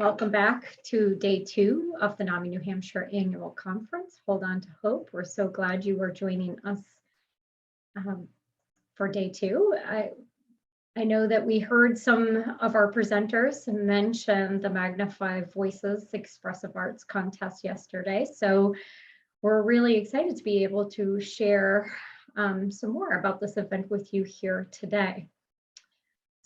Welcome back to day 2 of the NAMI New Hampshire Annual Conference. Hold on to hope. We're so glad you are joining us for day 2. I know that we heard some of our presenters mention the Magnify Voices Expressive Arts Contest yesterday. So we're really excited to be able to share some more about this event with you here today.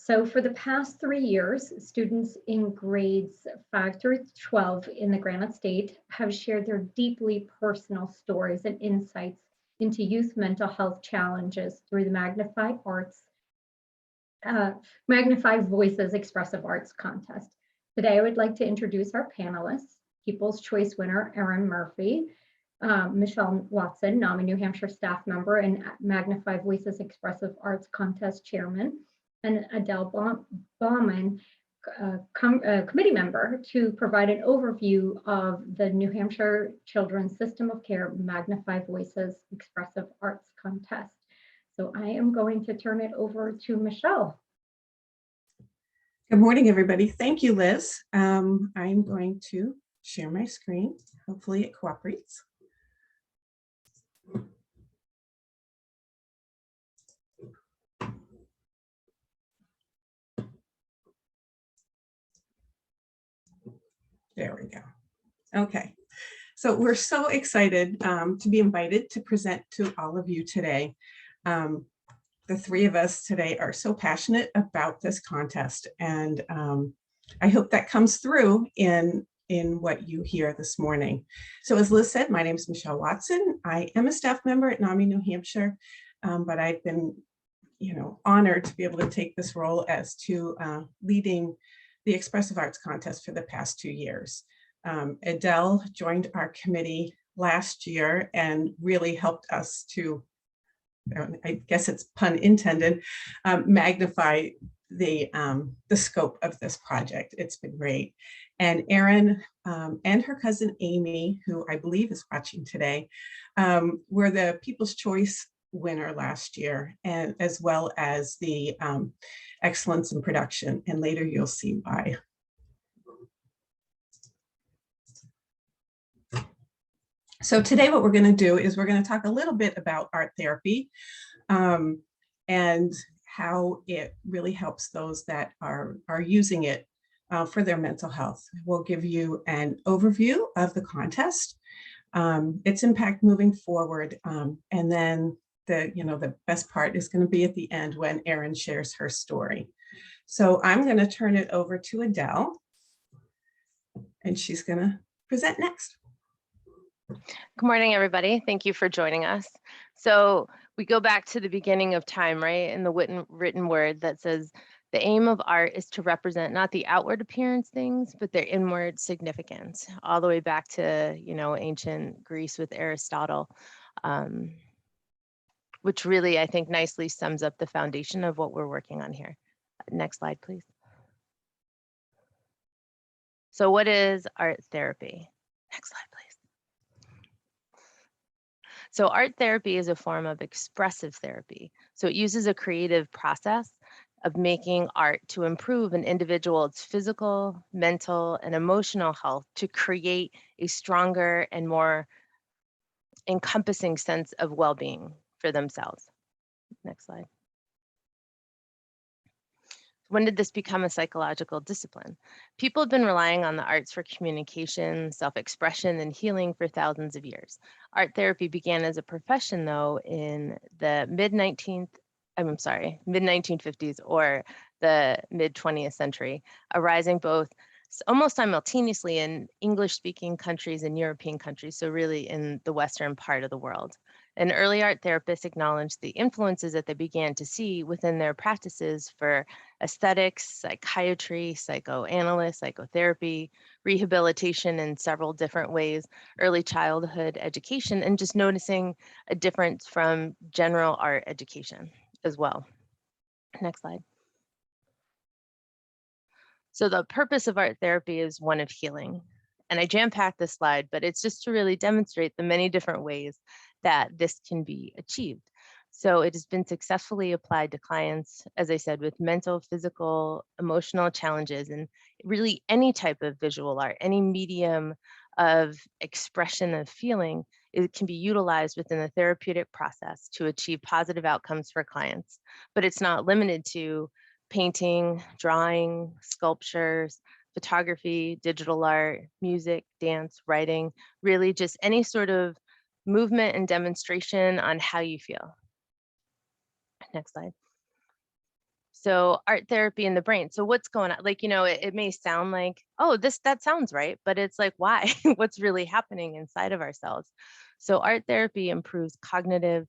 So for the past 3 years, students in grades 5 through 12 in the Granite State have shared their deeply personal stories and insights into youth mental health challenges through the Magnify Voices Expressive Arts Contest. Today, I would like to introduce our panelists, People's Choice winner Erin Murphy, Michelle Watson, NAMI New Hampshire staff member and Magnify Voices Expressive Arts Contest chairman, and Adele Bauman, committee member, to provide an overview of the New Hampshire Children's System of Care Magnify Voices Expressive Arts Contest. So I am going to turn it over to Michelle. Good morning, everybody. Thank you, Liz. I'm going to share my screen. Hopefully it cooperates. There we go. Okay, so we're so excited to be invited to present to all of you today. The three of us today are so passionate about this contest, and I hope that comes through in what you hear this morning. So as Liz said, my name is Michelle Watson. I am a staff member at NAMI New Hampshire, but I've been honored to be able to take this role as to leading the Expressive Arts Contest for the past 2 years. Adele joined our committee last year and really helped us to, I guess it's pun intended, magnify the scope of this project. It's been great. And Erin and her cousin Amy, who I believe is watching today, were the People's Choice winner last year, and as well as the excellence in production, and later you'll see why. So today what we're going to do is we're going to talk a little bit about art therapy and how it really helps those that are using it for their mental health. We'll give you an overview of the contest, its impact moving forward, and then the best part is going to be at the end when Erin shares her story. So I'm going to turn it over to Adele, and she's going to present next. Good morning, everybody. Thank you for joining us. So we go back to the beginning of time, right? In the written word that says, the aim of art is to represent not the outward appearance things, but their inward significance, all the way back to, ancient Greece with Aristotle. Which really, I think, nicely sums up the foundation of what we're working on here. Next slide, please. So what is art therapy? Next slide, please. So art therapy is a form of expressive therapy. So it uses a creative process of making art to improve an individual's physical, mental, and emotional health to create a stronger and more encompassing sense of well-being for themselves. Next slide. When did this become a psychological discipline? People have been relying on the arts for communication, self-expression, and healing for thousands of years. Art therapy began as a profession, though, in the mid-1950s or the mid-20th century, arising both almost simultaneously in English-speaking countries and European countries, so really in the Western part of the world. And early art therapists acknowledged the influences that they began to see within their practices for aesthetics, psychiatry, psychoanalysis, psychotherapy, rehabilitation in several different ways, early childhood education, and just noticing a difference from general art education as well. Next slide. So the purpose of art therapy is one of healing. And I jam-packed this slide, but it's just to really demonstrate the many different ways that this can be achieved. So it has been successfully applied to clients, as I said, with mental, physical, emotional challenges. And really any type of visual art, any medium of expression of feeling, it can be utilized within the therapeutic process to achieve positive outcomes for clients. But it's not limited to painting, drawing, sculptures, photography, digital art, music, dance, writing, really just any sort of movement and demonstration on how you feel. Next slide. So art therapy in the brain. So what's going on? Like, it may sound like, oh, that sounds right, but it's like, why? What's really happening inside of ourselves? So art therapy improves cognitive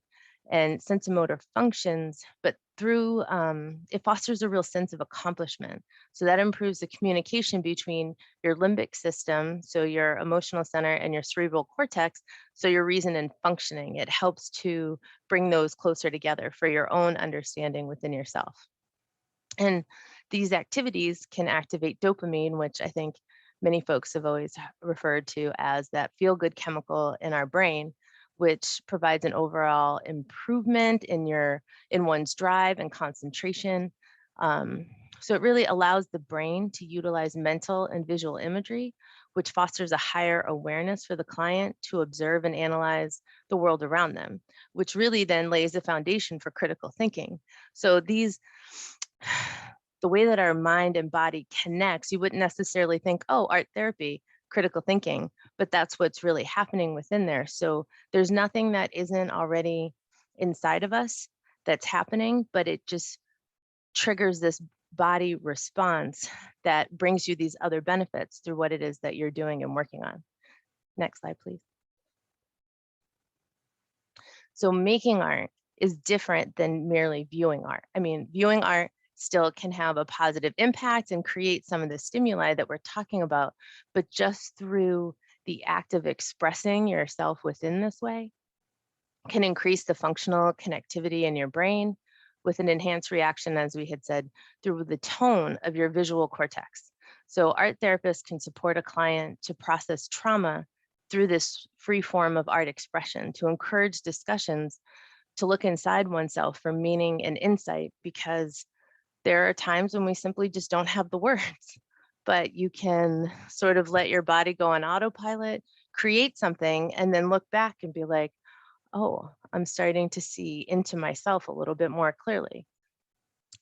and sensomotor functions, but through it fosters a real sense of accomplishment. So that improves the communication between your limbic system, so your emotional center, and your cerebral cortex, so your reason and functioning. It helps to bring those closer together for your own understanding within yourself. And these activities can activate dopamine, which I think many folks have always referred to as that feel-good chemical in our brain, which provides an overall improvement in one's drive and concentration. So it really allows the brain to utilize mental and visual imagery, which fosters a higher awareness for the client to observe and analyze the world around them, which really then lays the foundation for critical thinking. So the way that our mind and body connects, you wouldn't necessarily think, oh, art therapy, critical thinking, but that's what's really happening within there. So there's nothing that isn't already inside of us that's happening, but it just triggers this body response that brings you these other benefits through what it is that you're doing and working on. Next slide, please. So making art is different than merely viewing art. I mean, viewing art still can have a positive impact and create some of the stimuli that we're talking about, but just through the act of expressing yourself within this way can increase the functional connectivity in your brain with an enhanced reaction, as we had said, through the tone of your visual cortex. So art therapists can support a client to process trauma through this free form of art expression, to encourage discussions, to look inside oneself for meaning and insight, because there are times when we simply just don't have the words, but you can sort of let your body go on autopilot, create something, and then look back and be like, oh, I'm starting to see into myself a little bit more clearly.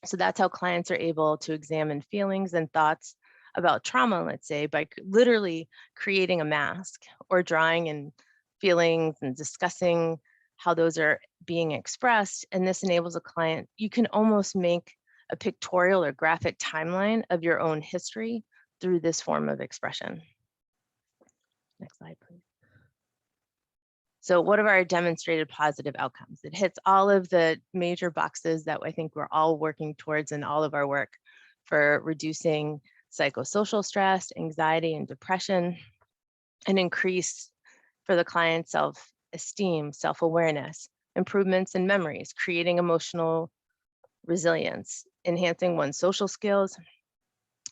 So that's how clients are able to examine feelings and thoughts about trauma, let's say, by literally creating a mask or drawing and feelings and discussing how those are being expressed. And this enables a client, you can almost make a pictorial or graphic timeline of your own history through this form of expression. Next slide, please. So what are our demonstrated positive outcomes? It hits all of the major boxes that I think we're all working towards in all of our work for reducing psychosocial stress, anxiety, and depression, and increase for the client's self-esteem, self-awareness, improvements in memories, creating emotional resilience, enhancing one's social skills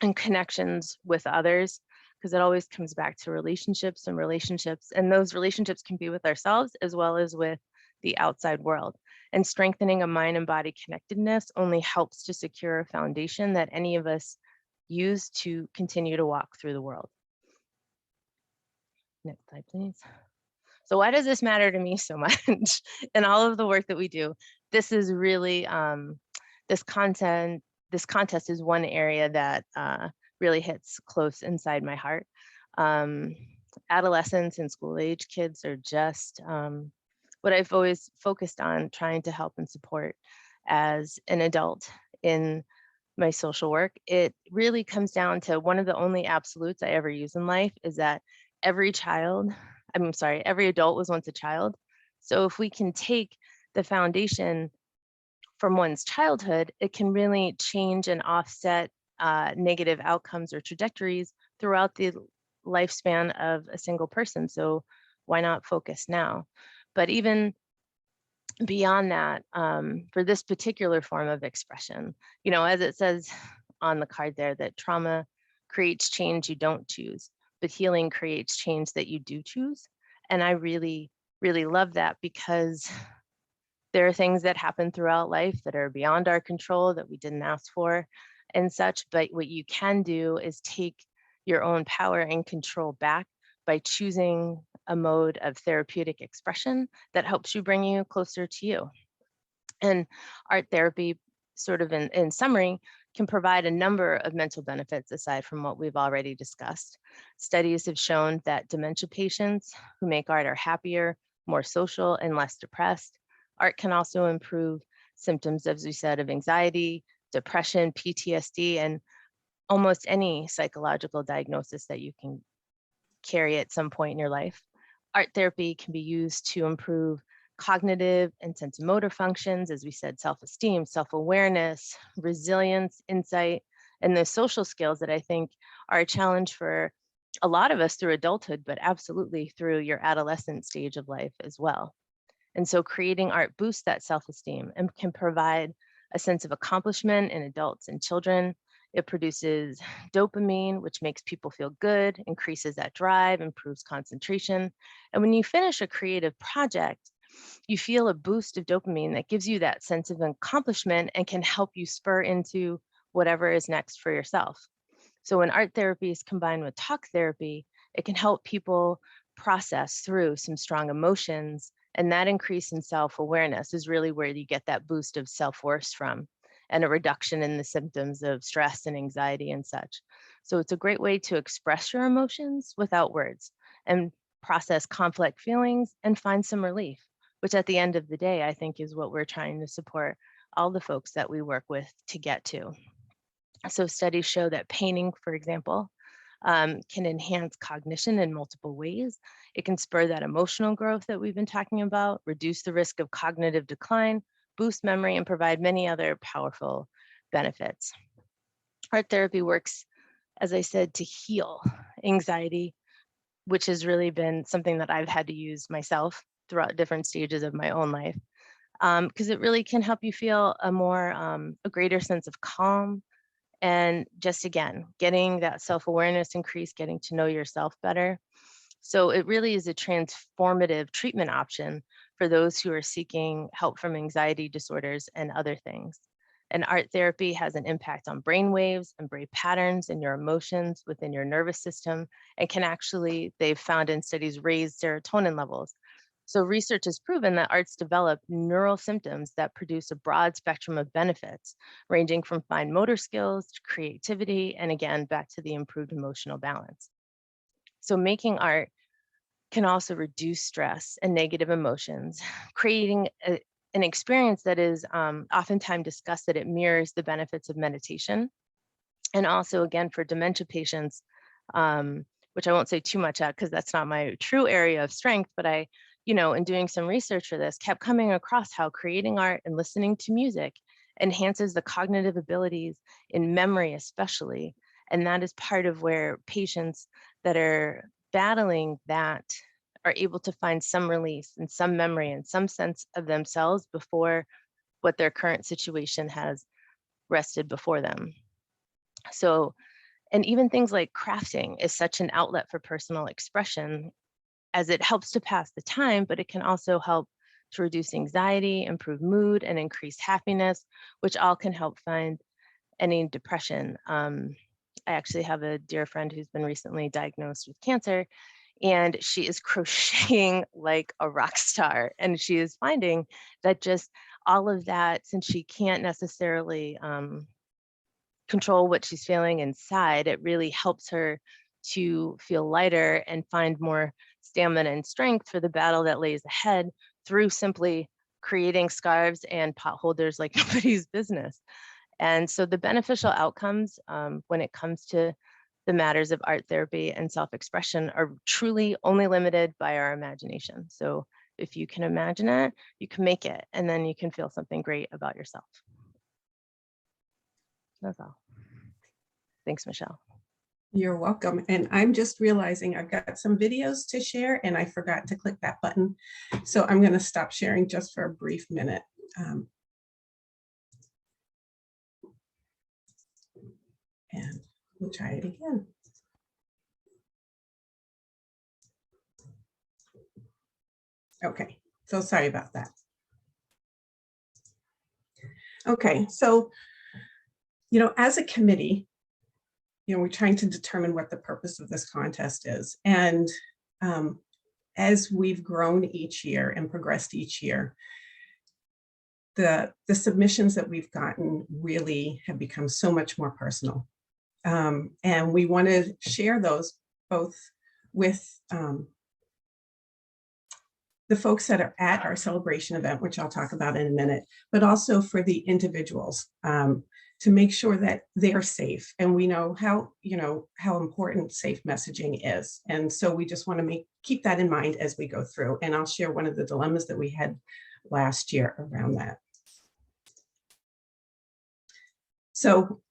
and connections with others, because it always comes back to relationships, and those relationships can be with ourselves as well as with the outside world. And strengthening a mind and body connectedness only helps to secure a foundation that any of us use to continue to walk through the world. Next slide, please. So why does this matter to me so much in all of the work that we do? This is really, this contest is one area that really hits close inside my heart. Adolescents and school age kids are just what I've always focused on trying to help and support as an adult in my social work. It really comes down to one of the only absolutes I ever use in life is that every adult was once a child. So if we can take the foundation from one's childhood, it can really change and offset negative outcomes or trajectories throughout the lifespan of a single person. So why not focus now? But even beyond that, for this particular form of expression, as it says on the card there, that trauma creates change you don't choose, but healing creates change that you do choose. And I really, really love that, because there are things that happen throughout life that are beyond our control, that we didn't ask for. and such, but what you can do is take your own power and control back by choosing a mode of therapeutic expression that helps you bring you closer to you. And art therapy, sort of in summary, can provide a number of mental benefits aside from what we've already discussed. Studies have shown that dementia patients who make art are happier, more social, and less depressed. Art can also improve symptoms, as we said, of anxiety, depression, PTSD, and almost any psychological diagnosis that you can carry at some point in your life. Art therapy can be used to improve cognitive and sensomotor functions, as we said, self-esteem, self-awareness, resilience, insight, and the social skills that I think are a challenge for a lot of us through adulthood, but absolutely through your adolescent stage of life as well. And so creating art boosts that self-esteem and can provide a sense of accomplishment in adults and children. It produces dopamine, which makes people feel good, increases that drive, improves concentration. And when you finish a creative project, you feel a boost of dopamine that gives you that sense of accomplishment and can help you spur into whatever is next for yourself. So when art therapy is combined with talk therapy, it can help people process through some strong emotions. And that increase in self-awareness is really where you get that boost of self-worth from, and a reduction in the symptoms of stress and anxiety and such. So it's a great way to express your emotions without words and process complex feelings and find some relief, which at the end of the day, I think is what we're trying to support all the folks that we work with to get to. So studies show that painting, for example, can enhance cognition in multiple ways. It can spur that emotional growth that we've been talking about, reduce the risk of cognitive decline, boost memory, and provide many other powerful benefits. Art therapy works, as I said, to heal anxiety, which has really been something that I've had to use myself throughout different stages of my own life, because it really can help you feel a greater sense of calm, and just again, getting that self-awareness increase, getting to know yourself better. So it really is a transformative treatment option for those who are seeking help from anxiety disorders and other things. And art therapy has an impact on brain waves and brain patterns and your emotions within your nervous system, and can actually, they've found in studies, raise serotonin levels. So research has proven that arts develop neural symptoms that produce a broad spectrum of benefits, ranging from fine motor skills to creativity, and again, back to the improved emotional balance. So making art can also reduce stress and negative emotions, creating an experience that is oftentimes discussed that it mirrors the benefits of meditation. And also, again, for dementia patients, which I won't say too much at because that's not my true area of strength, but I, in doing some research for this, kept coming across how creating art and listening to music enhances the cognitive abilities in memory, especially. And that is part of where patients that are battling that are able to find some release and some memory and some sense of themselves before what their current situation has rested before them. So, and even things like crafting is such an outlet for personal expression, as it helps to pass the time, but it can also help to reduce anxiety, improve mood, and increase happiness, which all can help find any depression. I actually have a dear friend who's been recently diagnosed with cancer, and she is crocheting like a rock star. And she is finding that just all of that, since she can't necessarily control what she's feeling inside, it really helps her to feel lighter and find more stamina and strength for the battle that lays ahead through simply creating scarves and pot holders like nobody's business. And so the beneficial outcomes when it comes to the matters of art therapy and self-expression are truly only limited by our imagination. So if you can imagine it, you can make it, and then you can feel something great about yourself. That's all. Thanks, Michelle. You're welcome. And I'm just realizing I've got some videos to share and I forgot to click that button. So I'm going to stop sharing just for a brief minute. And we'll try it again. Okay, so sorry about that. Okay, so As a committee, we're trying to determine what the purpose of this contest is. And as we've grown each year and progressed each year, the submissions that we've gotten really have become so much more personal. And we want to share those both with the folks that are at our celebration event, which I'll talk about in a minute, but also for the individuals, to make sure that they're safe. And we know how important safe messaging is. And so we just want to keep that in mind as we go through. And I'll share one of the dilemmas that we had last year around that. So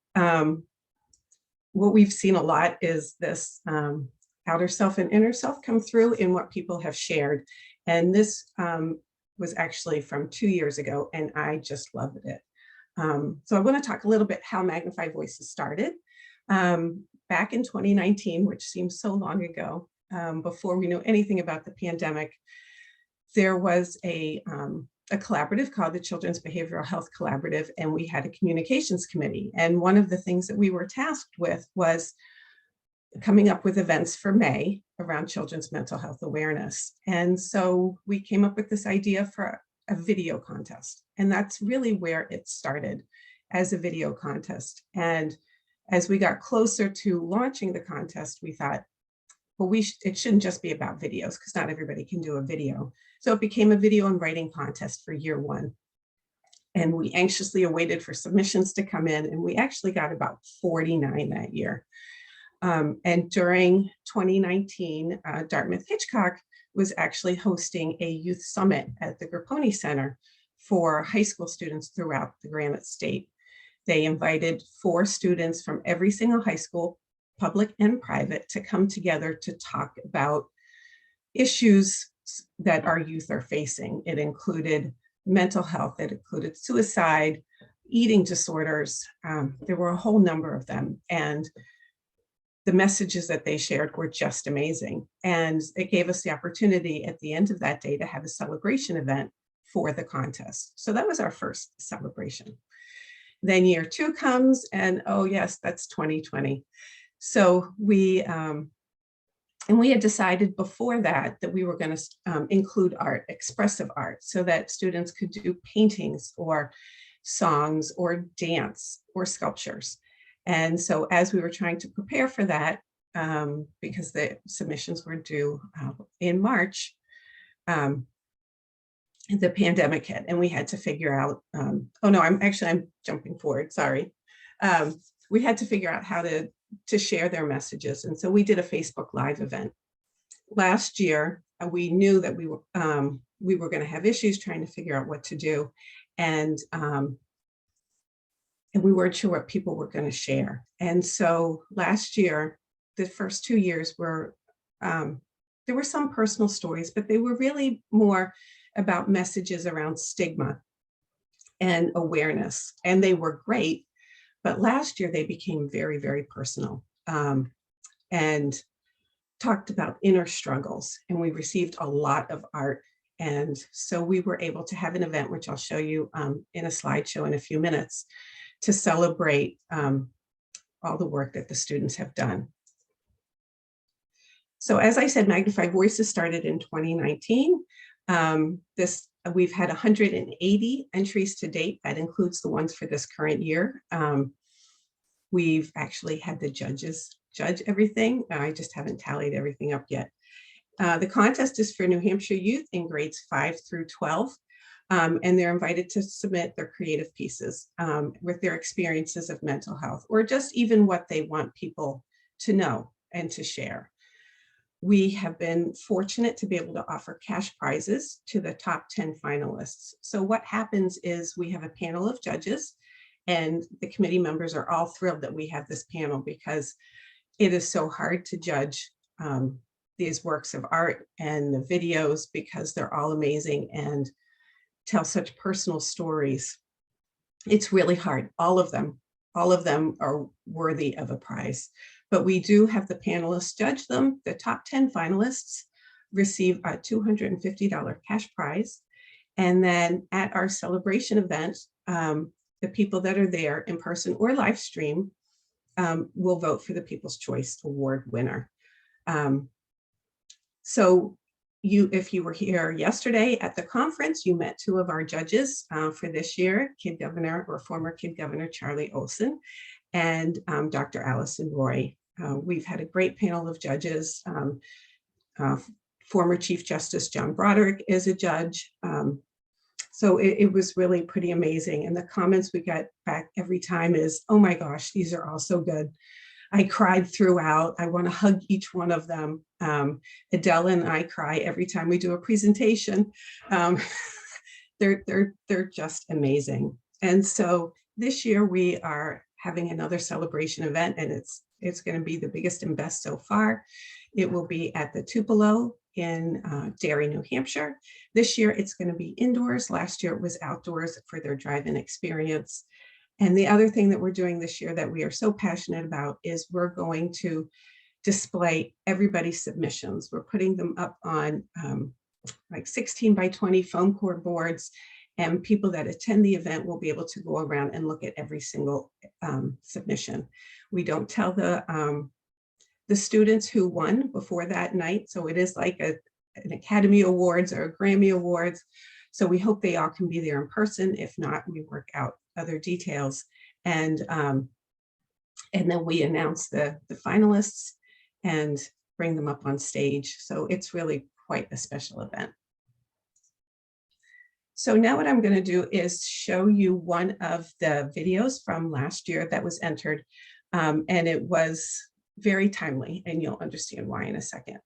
what we've seen a lot is this outer self and inner self come through in what people have shared. And this was actually from 2 years ago, and I just loved it. So I want to talk a little bit how Magnify Voices started. Back in 2019, which seems so long ago, before we knew anything about the pandemic, there was a collaborative called the Children's Behavioral Health Collaborative, and we had a communications committee. And one of the things that we were tasked with was coming up with events for May around children's mental health awareness. And so we came up with this idea for a video contest. And that's really where it started, as a video contest. And as we got closer to launching the contest, we thought, well, it shouldn't just be about videos, because not everybody can do a video. So it became a video and writing contest for year one. And we anxiously awaited for submissions to come in, and we actually got about 49 that year. And during 2019, Dartmouth Hitchcock was actually hosting a youth summit at the Grapponi Center for high school students throughout the Granite State. They invited 4 students from every single high school, public and private, to come together to talk about issues that our youth are facing. It included mental health, it included suicide, eating disorders. There were a whole number of them. And the messages that they shared were just amazing. And it gave us the opportunity at the end of that day to have a celebration event for the contest. So that was our first celebration. Then year 2 comes, and oh yes, that's 2020. So we had decided before that we were going to include art, expressive art, so that students could do paintings or songs or dance or sculptures. And so as we were trying to prepare for that, because the submissions were due in March, the pandemic hit, and we had to figure out, oh no, I'm jumping forward, sorry. We had to figure out how to share their messages. And so we did a Facebook Live event. Last year, we knew that we were going to have issues trying to figure out what to do. And we weren't sure what people were going to share. And so last year, the first 2 years were, there were some personal stories, but they were really more about messages around stigma and awareness. And they were great. But last year, they became very, very personal, and talked about inner struggles. And we received a lot of art. And so we were able to have an event, which I'll show you in a slideshow in a few minutes, to celebrate all the work that the students have done. So as I said, Magnify Voices started in 2019. We've had 180 entries to date. That includes the ones for this current year. We've actually had the judges judge everything. I just haven't tallied everything up yet. The contest is for New Hampshire youth in grades 5 through 12. And they're invited to submit their creative pieces with their experiences of mental health, or just even what they want people to know and to share. We have been fortunate to be able to offer cash prizes to the top 10 finalists. So what happens is we have a panel of judges, and the committee members are all thrilled that we have this panel, because it is so hard to judge these works of art and the videos, because they're all amazing and tell such personal stories. It's really hard. All of them are worthy of a prize. But we do have the panelists judge them. The top 10 finalists receive a $250 cash prize. And then at our celebration event, the people that are there in person or live stream will vote for the People's Choice Award winner. So if you were here yesterday at the conference, you met two of our judges for this year, Kid Governor or former Kid Governor Charlie Olson and Dr. Allison Roy. We've had a great panel of judges. Former Chief Justice John Broderick is a judge. So it was really pretty amazing. And the comments we got back every time is, oh my gosh, these are all so good. I cried throughout. I want to hug each one of them. Adele and I cry every time we do a presentation. They're just amazing. And so this year we are having another celebration event, and it's going to be the biggest and best so far. It will be at the Tupelo in Derry, New Hampshire. This year it's going to be indoors. Last year it was outdoors for their drive-in experience. And the other thing that we're doing this year that we are so passionate about is we're going to display everybody's submissions. We're putting them up on like 16 by 20 foam core boards, and people that attend the event will be able to go around and look at every single submission. We don't tell the students who won before that night. So it is like an Academy Awards or a Grammy Awards. So we hope they all can be there in person. If not, we work out other details. And then we announce the finalists and bring them up on stage. So it's really quite a special event. So now what I'm going to do is show you one of the videos from last year that was entered. And it was very timely, and you'll understand why in a second.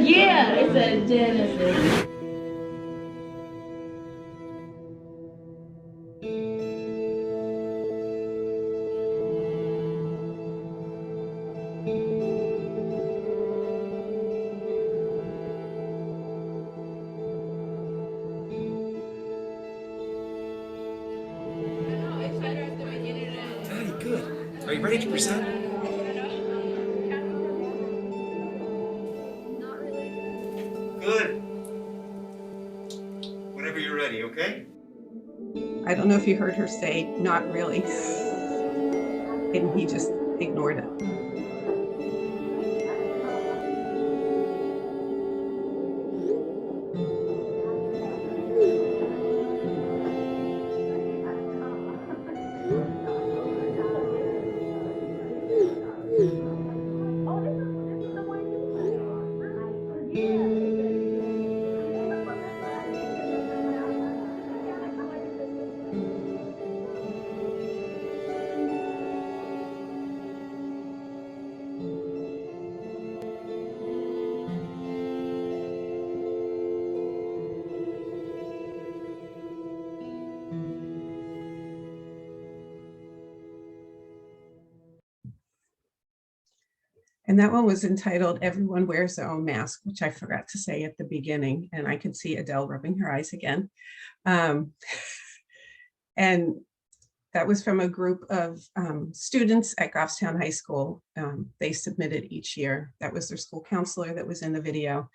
Yeah, it's a Genesis. Very good. Are you ready to present? Good. Whenever you're ready, okay? I don't know if you heard her say, not really. And he just ignored it. And that one was entitled Everyone Wears Their Own Mask, which I forgot to say at the beginning. And I can see Adele rubbing her eyes again. And that was from a group of students at Goffstown High School. They submitted each year. That was their school counselor that was in the video.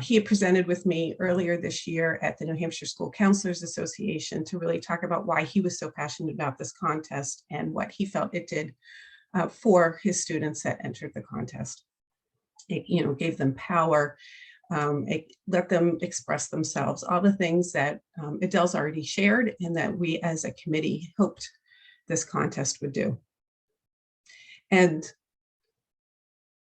He had presented with me earlier this year at the New Hampshire School Counselors Association to really talk about why he was so passionate about this contest and what he felt it did for his students that entered the contest. It, gave them power, it let them express themselves, all the things that Adele's already shared and that we as a committee hoped this contest would do. And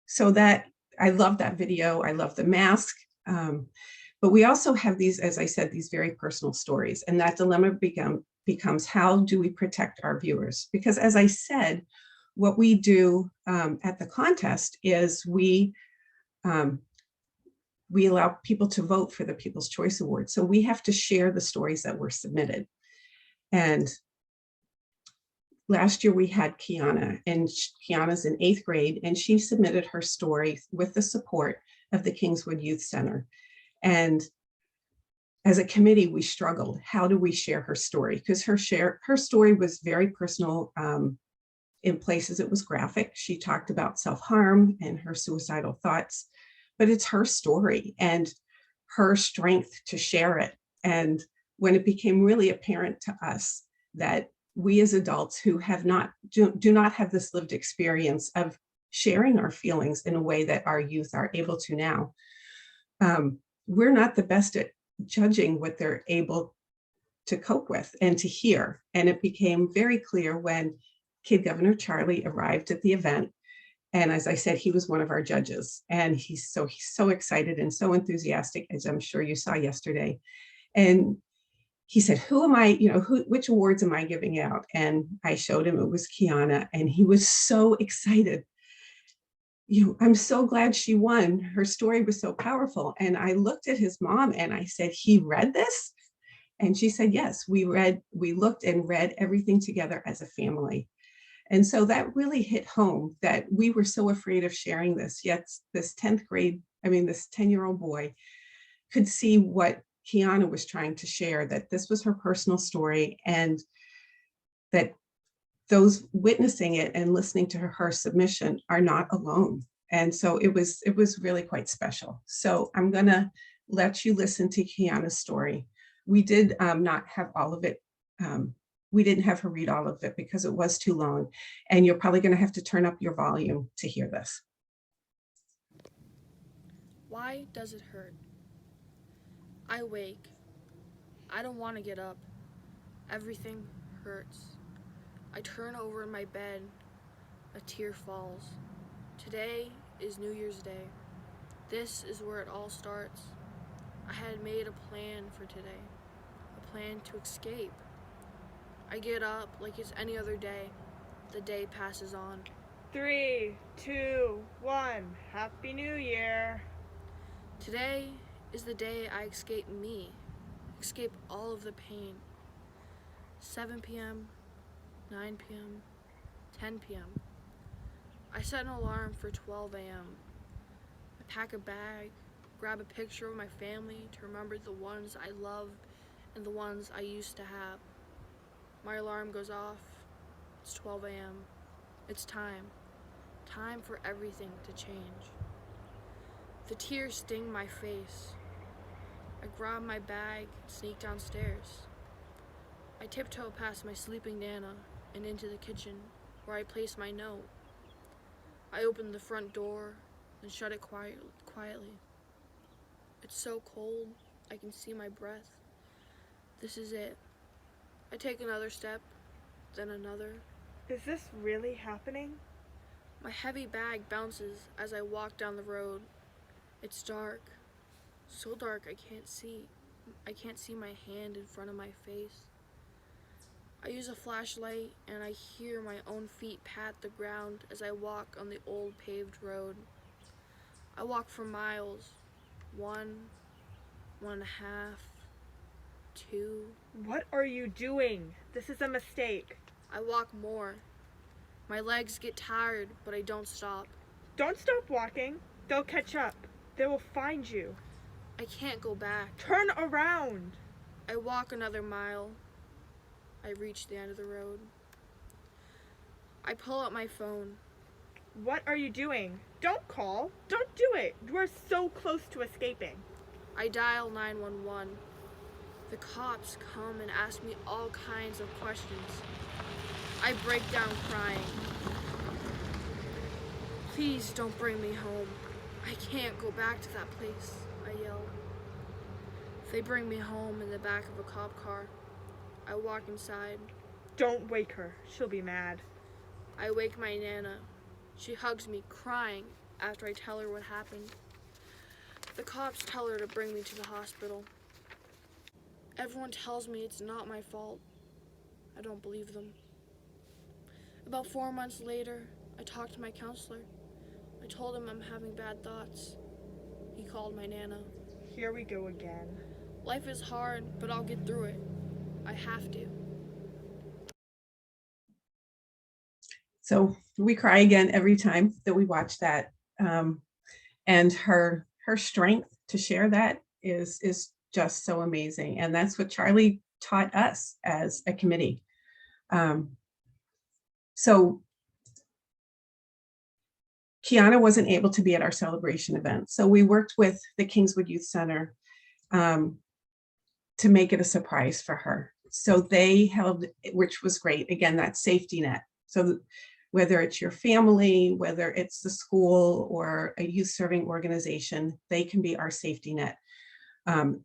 so that, I love that video, I love the mask, but we also have these, as I said, these very personal stories, and that dilemma becomes how do we protect our viewers? Because as I said, what we do at the contest is we we allow people to vote for the People's Choice Award. So we have to share the stories that were submitted. And last year we had Kiana, and Kiana's in 8th grade, and she submitted her story with the support of the Kingswood Youth Center. And as a committee, we struggled. How do we share her story? Because her story was very personal. In places it was graphic. She talked about self-harm and her suicidal thoughts, but it's her story and her strength to share it. And when it became really apparent to us that we as adults who have not do not have this lived experience of sharing our feelings in a way that our youth are able to now, we're not the best at judging what they're able to cope with and to hear. And it became very clear when Kid Governor Charlie arrived at the event. And as I said, he was one of our judges, and he's so excited and so enthusiastic, as I'm sure you saw yesterday. And he said, who am I, which awards am I giving out? And I showed him it was Kiana, and he was so excited. I'm so glad she won. Her story was so powerful. And I looked at his mom and I said, he read this? And she said, yes, we looked and read everything together as a family. And so that really hit home that we were so afraid of sharing this, yet this 10-year-old boy could see what Kiana was trying to share, that this was her personal story, and that those witnessing it and listening to her submission are not alone. And so it was really quite special. So I'm gonna let you listen to Kiana's story. We did not have all of it. We didn't have her read all of it because it was too long, and you're probably gonna have to turn up your volume to hear this. Why does it hurt? I wake. I don't want to get up. Everything hurts. I turn over in my bed. A tear falls. Today is New Year's Day. This is where it all starts. I had made a plan for today. A plan to escape. I get up like it's any other day. The day passes on. 3, 2, 1. Happy New Year. Today is the day I escape me. Escape all of the pain. 7 p.m., 9 p.m., 10 p.m. I set an alarm for 12 a.m. I pack a bag, grab a picture of my family to remember the ones I love and the ones I used to have. My alarm goes off. It's 12 a.m. It's time. Time for everything to change. The tears sting my face. I grab my bag and sneak downstairs. I tiptoe past my sleeping Nana and into the kitchen, where I place my note. I open the front door and shut it quietly. It's so cold, I can see my breath. This is it. I take another step, then another. Is this really happening? My heavy bag bounces as I walk down the road. It's dark. So dark I can't see. I can't see my hand in front of my face. I use a flashlight and I hear my own feet pat the ground as I walk on the old paved road. I walk for miles. 1, 1.5, 2. What are you doing? This is a mistake. I walk more. My legs get tired, but I don't stop. Don't stop walking. They'll catch up. They will find you. I can't go back. Turn around. I walk another mile. I reach the end of the road. I pull out my phone. What are you doing? Don't call. Don't do it. You are so close to escaping. I dial 911. The cops come and ask me all kinds of questions. I break down crying. Please don't bring me home. I can't go back to that place, I yell. They bring me home in the back of a cop car. I walk inside. Don't wake her. She'll be mad. I wake my Nana. She hugs me, crying, after I tell her what happened. The cops tell her to bring me to the hospital. Everyone tells me it's not my fault. I don't believe them. About 4 months later, I talked to my counselor. I told him I'm having bad thoughts. He called my Nana. Here we go again. Life is hard, but I'll get through it. I have to. So we cry again every time that we watch that. And her strength to share that is just so amazing. And that's what Charlie taught us as a committee. So Kiana wasn't able to be at our celebration event. So we worked with the Kingswood Youth Center to make it a surprise for her. So they held, which was great, again, that safety net. So whether it's your family, whether it's the school or a youth serving organization, they can be our safety net. And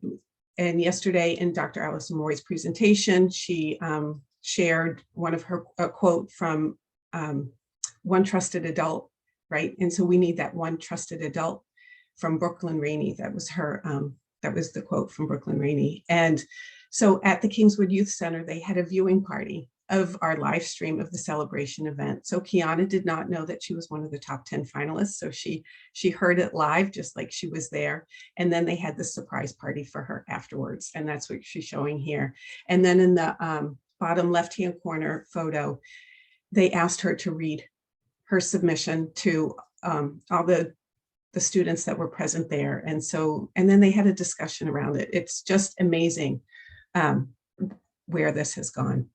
yesterday in Dr. Allison Roy's presentation, she shared one of her a quote from One Trusted Adult, right? And so we need that one trusted adult from Brooklyn Rainey. That was her, that was the quote from Brooklyn Rainey. And so at the Kingswood Youth Center, they had a viewing party of our live stream of the celebration event. So Kiana did not know that she was one of the top 10 finalists. So she heard it live, just like she was there. And then they had the surprise party for her afterwards. And that's what she's showing here. And then in the bottom left-hand corner photo, they asked her to read her submission to all the students that were present there. And so, and then they had a discussion around it. It's just amazing where this has gone.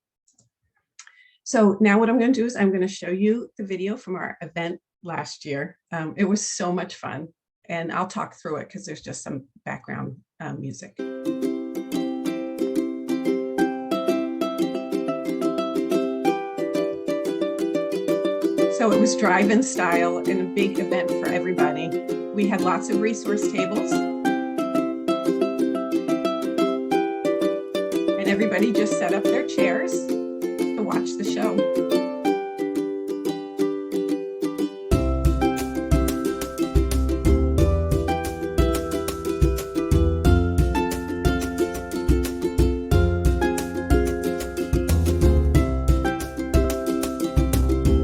So now what I'm going to do is I'm going to show you the video from our event last year. It was so much fun, and I'll talk through it because there's just some background music. So it was drive-in style and a big event for everybody. We had lots of resource tables. And everybody just set up their chairs to watch the show.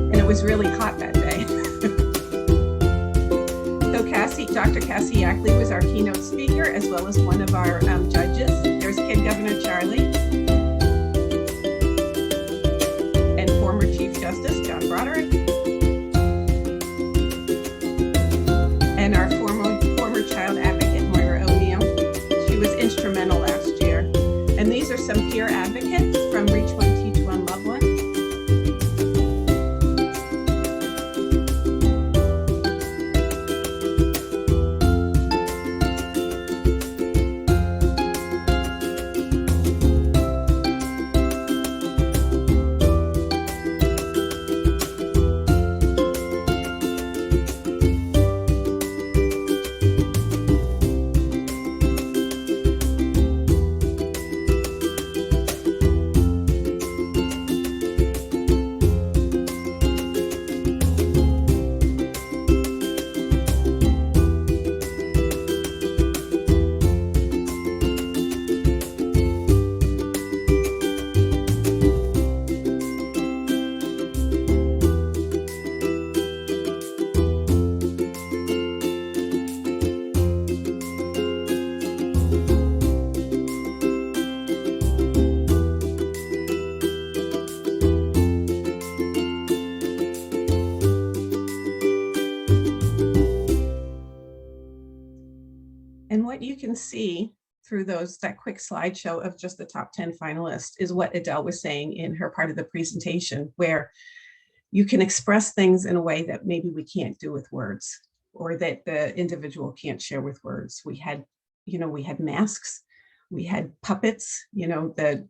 And it was really hot that day. So Dr. Cassie Yackley was our keynote speaker, as well as one of our judges. There's Kid Governor Charlie. And former Chief Justice John Broderick. And our former child advocate, Moira O'Neill. She was instrumental last year. And these are some peer advocates from Reach One, Teach One, Love One. And what you can see through that quick slideshow of just the top 10 finalists is what Adele was saying in her part of the presentation, where you can express things in a way that maybe we can't do with words, or that the individual can't share with words. We had masks, we had puppets, the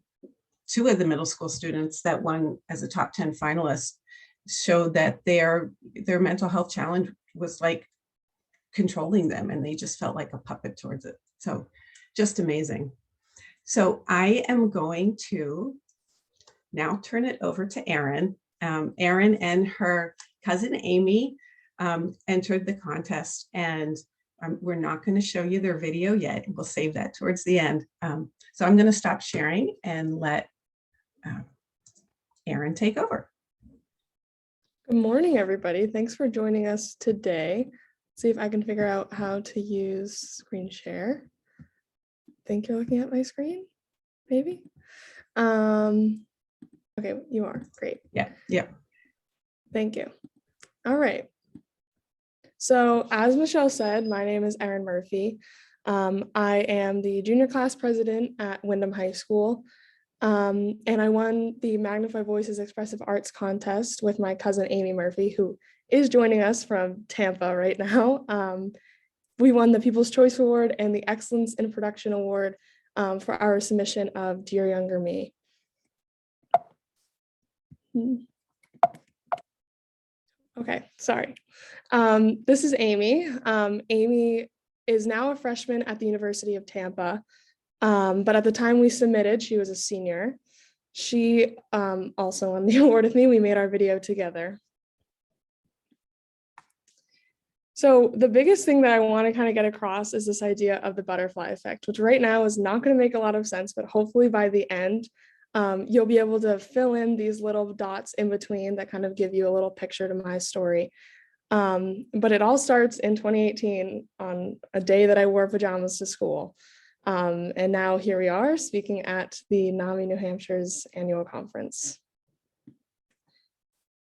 two of the middle school students that won as a top 10 finalist showed that their mental health challenge was like controlling them, and they just felt like a puppet towards it. So just amazing. So I am going to now turn it over to Erin. Erin and her cousin Amy entered the contest, and we're not going to show you their video yet. We'll save that towards the end. So I'm going to stop sharing and let Erin take over. Good morning, everybody. Thanks for joining us today. see if I can figure out how to use screen share. Think you're looking at my screen, maybe? Okay, you are, great. Yeah. Thank you. All right. So as Michelle said, my name is Erin Murphy. I am the junior class president at Windham High School. And I won the Magnify Voices Expressive Arts contest with my cousin Amy Murphy, who is joining us from Tampa right now. We won the People's Choice Award and the Excellence in Production Award for our submission of Dear Younger Me. Okay, sorry. This is Amy. Amy is now a freshman at the University of Tampa, but at the time we submitted, she was a senior. She also won the award with me. We made our video together. So the biggest thing that I want to kind of get across is this idea of the butterfly effect, which right now is not going to make a lot of sense, but hopefully by the end, you'll be able to fill in these little dots in between that kind of give you a little picture to my story. But it all starts in 2018 on a day that I wore pajamas to school. And now here we are speaking at the NAMI New Hampshire's annual conference.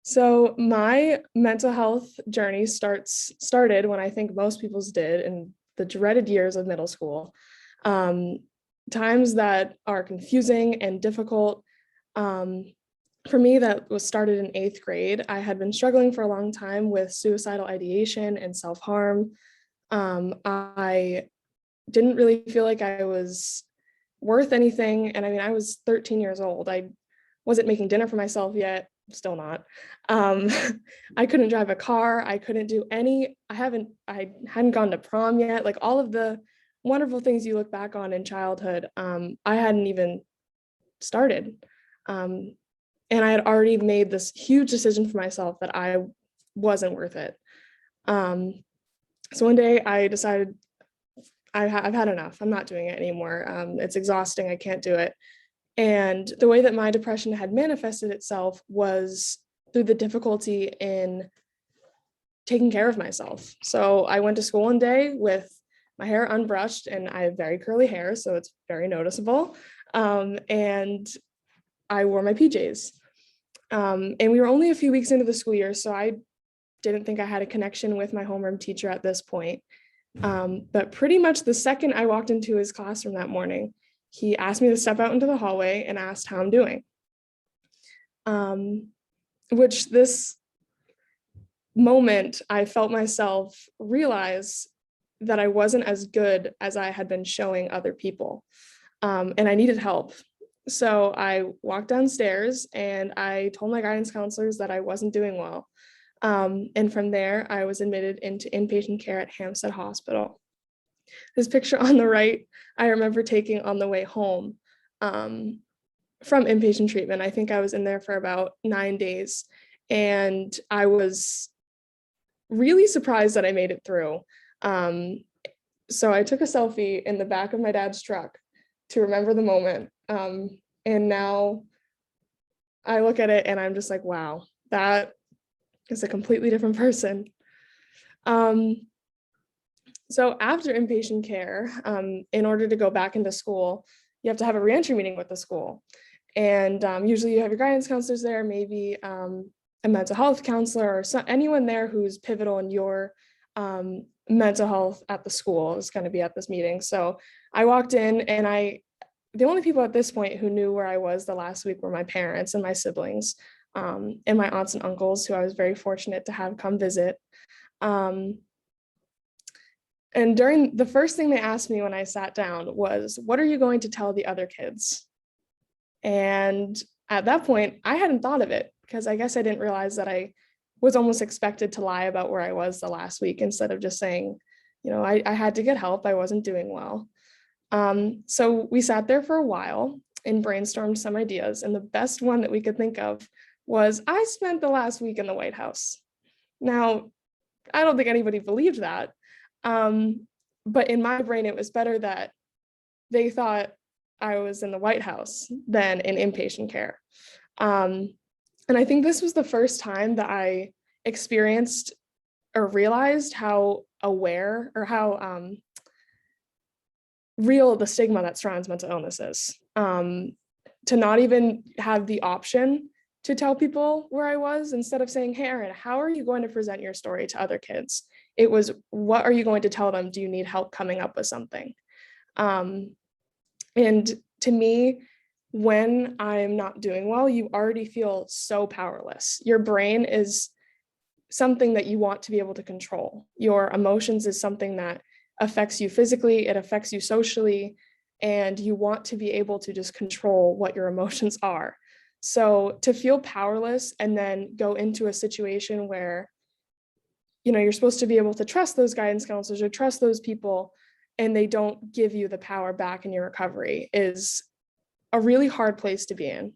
So my mental health journey started when I think most people's did in the dreaded years of middle school. Times that are confusing and difficult. For me, that was started in 8th grade. I had been struggling for a long time with suicidal ideation and self-harm. I didn't really feel like I was worth anything. And I mean, I was 13 years old. I wasn't making dinner for myself yet. Still not. I couldn't drive a car. I couldn't do I hadn't gone to prom yet. Like all of the wonderful things you look back on in childhood, I hadn't even started. And I had already made this huge decision for myself that I wasn't worth it. So one day I decided I've had enough. I'm not doing it anymore. It's exhausting. I can't do it. And the way that my depression had manifested itself was through the difficulty in taking care of myself. So I went to school one day with my hair unbrushed, and I have very curly hair, so it's very noticeable. And I wore my PJs. And we were only a few weeks into the school year, so I didn't think I had a connection with my homeroom teacher at this point. But pretty much the second I walked into his classroom that morning, he asked me to step out into the hallway and asked how I'm doing. Which this moment, I felt myself realize that I wasn't as good as I had been showing other people. And I needed help. So I walked downstairs and I told my guidance counselors that I wasn't doing well. And from there, I was admitted into inpatient care at Hampstead Hospital. This picture on the right, I remember taking on the way home from inpatient treatment. I think I was in there for about 9 days, and I was really surprised that I made it through. So I took a selfie in the back of my dad's truck to remember the moment. And now I look at it and I'm just like, wow, that is a completely different person. So after inpatient care, in order to go back into school, you have to have a reentry meeting with the school. And usually you have your guidance counselors there, maybe a mental health counselor or anyone there who's pivotal in your mental health at the school is going to be at this meeting. So I walked in, and the only people at this point who knew where I was the last week were my parents and my siblings, and my aunts and uncles, who I was very fortunate to have come visit. And during the first thing they asked me when I sat down was, what are you going to tell the other kids? And at that point, I hadn't thought of it, because I guess I didn't realize that I was almost expected to lie about where I was the last week, instead of just saying, you know, I had to get help. I wasn't doing well. So we sat there for a while and brainstormed some ideas. And the best one that we could think of was, I spent the last week in the White House. Now, I don't think anybody believed that. But in my brain, it was better that they thought I was in the White House than in inpatient care. And I think this was the first time that I experienced or realized how aware or how real the stigma that surrounds mental illness is. To not even have the option to tell people where I was, instead of saying, hey, Erin, how are you going to present your story to other kids? It was, what are you going to tell them? Do you need help coming up with something? And to me, when I'm not doing well, you already feel so powerless. Your brain is something that you want to be able to control. Your emotions is something that affects you physically, it affects you socially, and you want to be able to just control what your emotions are. So to feel powerless and then go into a situation where, you know, you're supposed to be able to trust those guidance counselors or trust those people, and they don't give you the power back in your recovery is a really hard place to be in.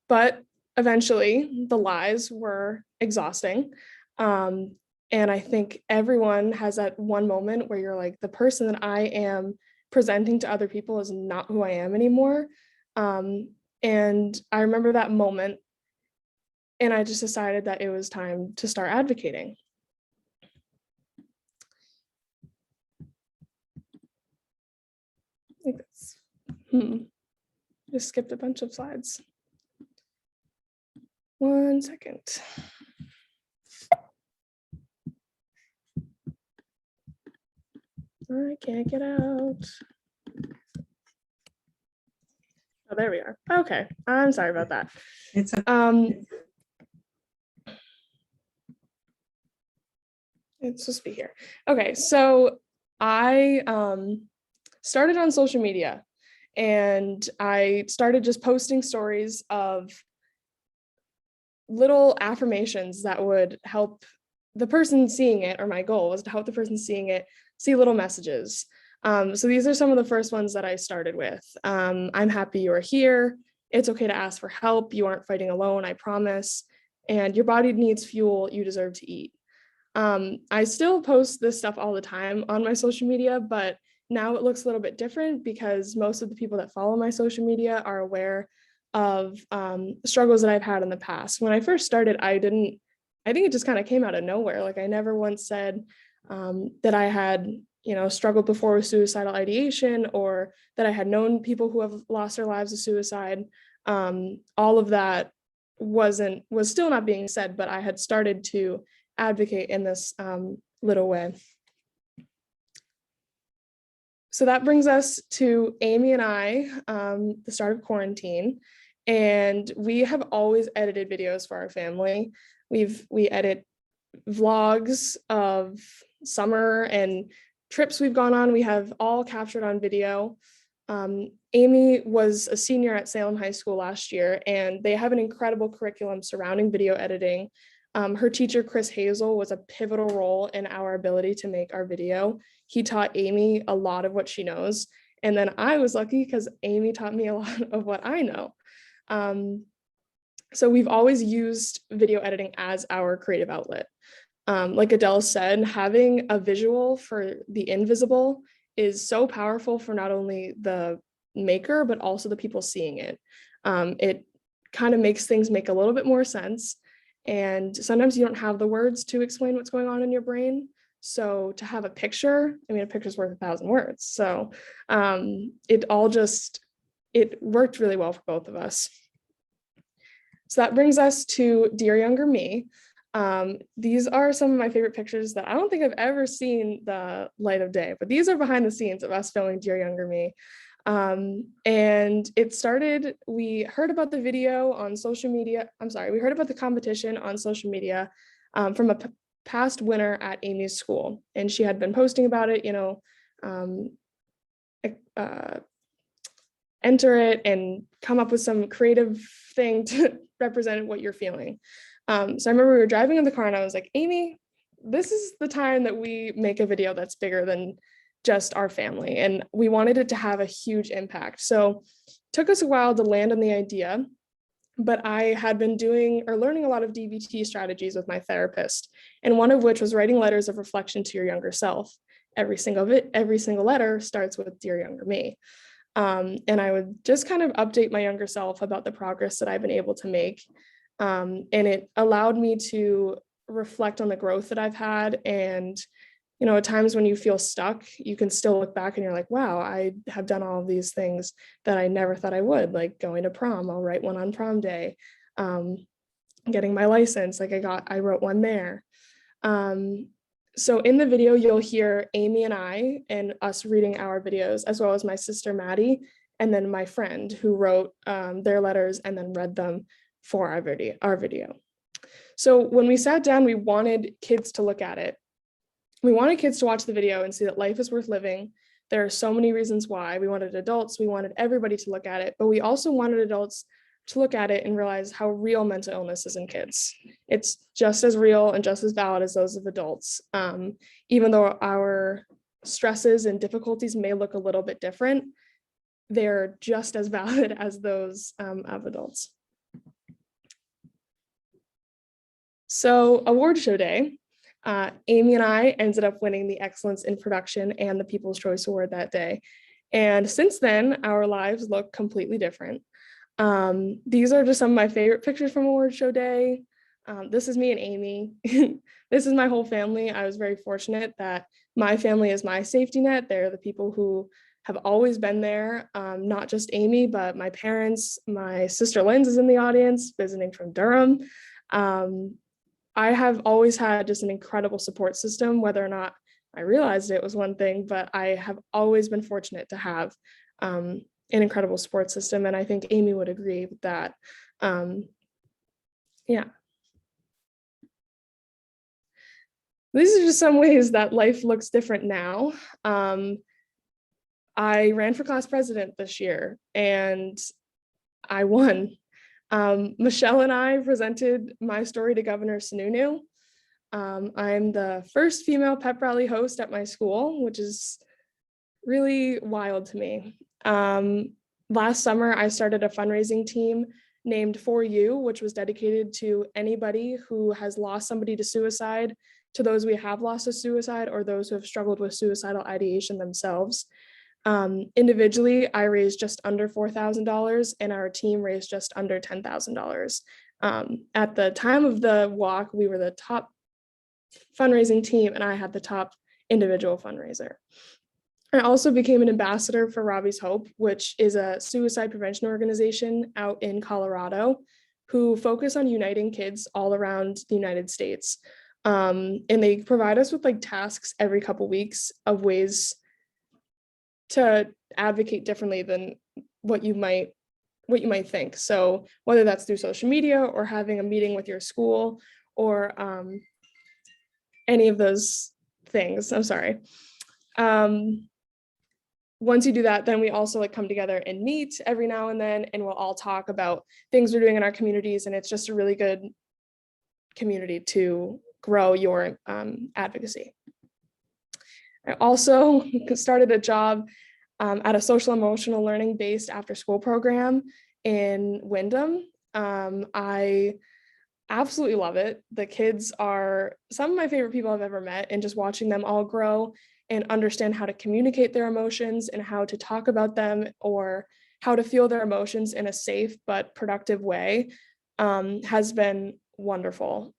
But eventually the lies were exhausting. And I think everyone has that one moment where you're like, the person that I am presenting to other people is not who I am anymore. And I remember that moment, and I just decided that it was time to start advocating. I think that's, just skipped a bunch of slides. 1 second. I can't get out. Oh, there we are. Okay, I'm sorry about that. It's It's supposed to be here. Okay, so I started on social media, and I started just posting stories of little affirmations that would help the person seeing it, or my goal was to help the person seeing it see little messages. So these are some of the first ones that I started with. I'm happy you are here. It's okay to ask for help. You aren't fighting alone, I promise. And your body needs fuel. You deserve to eat. I still post this stuff all the time on my social media, but now it looks a little bit different because most of the people that follow my social media are aware of struggles that I've had in the past. When I first started, I think it just kind of came out of nowhere. Like, I never once said that I had, struggled before with suicidal ideation, or that I had known people who have lost their lives to suicide. All of that was still not being said, but I had started to advocate in this little way. So that brings us to Amy and I, the start of quarantine, and we have always edited videos for our family. We edit vlogs of summer and trips we've gone on. We have all captured on video. Amy was a senior at Salem High School last year, and they have an incredible curriculum surrounding video editing. Her teacher, Chris Hazel, was a pivotal role in our ability to make our video. He taught Amy a lot of what she knows. And then I was lucky because Amy taught me a lot of what I know. So we've always used video editing as our creative outlet. Like Adele said, having a visual for the invisible is so powerful for not only the maker, but also the people seeing it. It kind of makes things make a little bit more sense. And sometimes you don't have the words to explain what's going on in your brain. So to have a picture, a picture's worth 1,000 words. So it worked really well for both of us. So that brings us to Dear Younger Me. These are some of my favorite pictures that I don't think I've ever seen the light of day, but these are behind the scenes of us filming Dear Younger Me. And it started, we heard about the video on social media. We heard about the competition on social media from a past winner at Amy's school. And she had been posting about it, enter it and come up with some creative thing to represent what you're feeling. So I remember we were driving in the car and I was like, Amy, this is the time that we make a video that's bigger than just our family. And we wanted it to have a huge impact. So it took us a while to land on the idea, but I had been learning a lot of DBT strategies with my therapist. And one of which was writing letters of reflection to your younger self. Every single letter starts with Dear Younger Me. And I would just kind of update my younger self about the progress that I've been able to make. And it allowed me to reflect on the growth that I've had. And, you know, at times when you feel stuck, you can still look back and you're like, wow, I have done all of these things that I never thought I would, like going to prom. I'll write one on prom day. Getting my license, like I wrote one there. So in the video, you'll hear Amy and I and us reading our videos, as well as my sister Maddie, and then my friend who wrote their letters and then read them for our video. So when we sat down, we wanted kids to look at it. We wanted kids to watch the video and see that life is worth living. There are so many reasons why. We wanted adults, we wanted everybody to look at it, but we also wanted adults to look at it and realize how real mental illness is in kids. It's just as real and just as valid as those of adults. Even though our stresses and difficulties may look a little bit different, they're just as valid as those of adults. So award show day, Amy and I ended up winning the Excellence in Production and the People's Choice Award that day. And since then, our lives look completely different. These are just some of my favorite pictures from award show day. This is me and Amy. This is my whole family. I was very fortunate that my family is my safety net. They're the people who have always been there, not just Amy, but my parents. My sister Linz is in the audience, visiting from Durham. I have always had just an incredible support system. Whether or not I realized it was one thing, but I have always been fortunate to have an incredible support system. And I think Amy would agree with that. Yeah. These are just some ways that life looks different now. I ran for class president this year and I won. Michelle and I presented my story to Governor Sununu. I'm the first female pep rally host at my school, which is really wild to me. Last summer, I started a fundraising team named For You, which was dedicated to anybody who has lost somebody to suicide, to those we have lost to suicide, or those who have struggled with suicidal ideation themselves. Individually, I raised just under $4,000 and our team raised just under $10,000. At the time of the walk, we were the top fundraising team and I had the top individual fundraiser. I also became an ambassador for Robbie's Hope, which is a suicide prevention organization out in Colorado who focus on uniting kids all around the United States. And they provide us with like tasks every couple weeks of ways to advocate differently than what you might think. So whether that's through social media or having a meeting with your school or any of those things, I'm sorry. Once you do that, then we also like come together and meet every now and then, and we'll all talk about things we're doing in our communities. And it's just a really good community to grow your advocacy. I also started a job at a social emotional learning based after school program in Windham. I absolutely love it. The kids are some of my favorite people I've ever met, and just watching them all grow and understand how to communicate their emotions and how to talk about them or how to feel their emotions in a safe but productive way has been wonderful.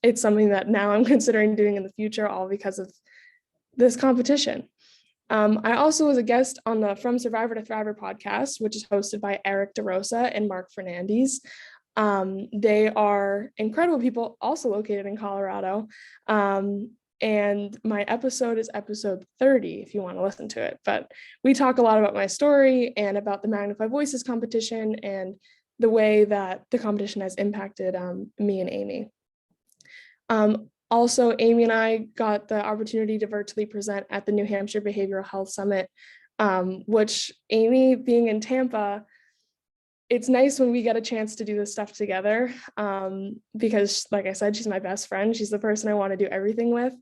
It's something that now I'm considering doing in the future, all because of this competition. I also was a guest on the From Survivor to Thriver podcast, which is hosted by Eric DeRosa and Mark Fernandez. They are incredible people, also located in Colorado. And my episode is episode 30, if you want to listen to it. But we talk a lot about my story and about the Magnify Voices competition and the way that the competition has impacted me and Amy. Also, Amy and I got the opportunity to virtually present at the New Hampshire Behavioral Health Summit, which Amy being in Tampa, it's nice when we get a chance to do this stuff together because, like I said, she's my best friend. She's the person I want to do everything with.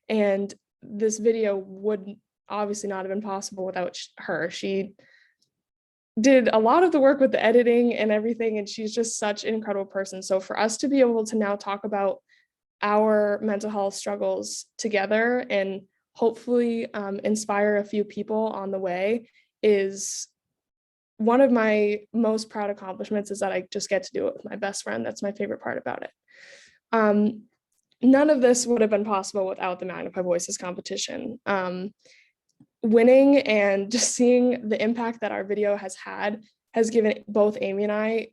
And this video would obviously not have been possible without her. She did a lot of the work with the editing and everything, and she's just such an incredible person. So for us to be able to now talk about our mental health struggles together and hopefully inspire a few people on the way is one of my most proud accomplishments, is that I just get to do it with my best friend. That's my favorite part about it. None of this would have been possible without the Magnify Voices competition. Winning and just seeing the impact that our video has had has given both Amy and I